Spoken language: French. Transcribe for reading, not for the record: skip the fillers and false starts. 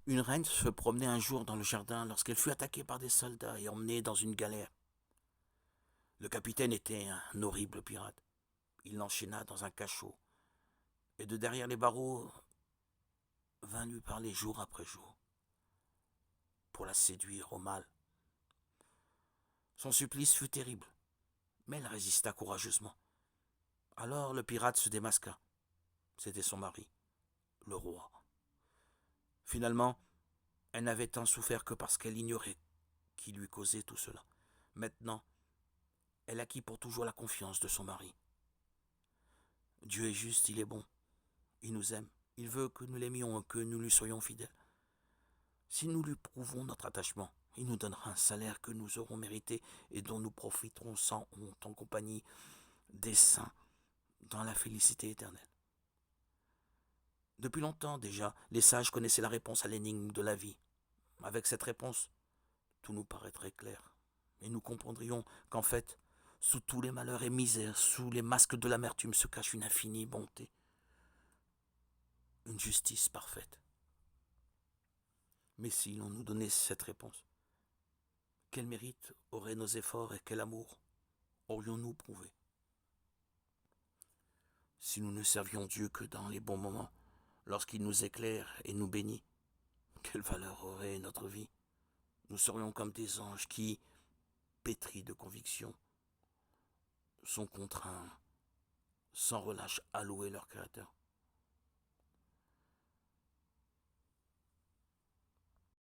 Une reine se promenait un jour dans le jardin lorsqu'elle fut attaquée par des soldats et emmenée dans une galère. Le capitaine était un horrible pirate. Il l'enchaîna dans un cachot et de derrière les barreaux vint lui parler jour après jour pour la séduire au mal. Son supplice fut terrible, mais elle résista courageusement. Alors le pirate se démasqua. C'était son mari, le roi. Finalement, elle n'avait tant souffert que parce qu'elle ignorait qui lui causait tout cela. Maintenant, elle acquit pour toujours la confiance de son mari. Dieu est juste, il est bon, il nous aime, il veut que nous l'aimions et que nous lui soyons fidèles. Si nous lui prouvons notre attachement, il nous donnera un salaire que nous aurons mérité et dont nous profiterons sans honte en compagnie des saints dans la félicité éternelle. Depuis longtemps déjà, les sages connaissaient la réponse à l'énigme de la vie. Avec cette réponse, tout nous paraîtrait clair. Et nous comprendrions qu'en fait, sous tous les malheurs et misères, sous les masques de l'amertume se cache une infinie bonté, une justice parfaite. Mais si l'on nous donnait cette réponse, quel mérite auraient nos efforts et quel amour aurions-nous prouvé? Si nous ne servions Dieu que dans les bons moments, lorsqu'il nous éclaire et nous bénit, quelle valeur aurait notre vie? Nous serions comme des anges qui, pétris de conviction, sont contraints sans relâche à louer leur Créateur.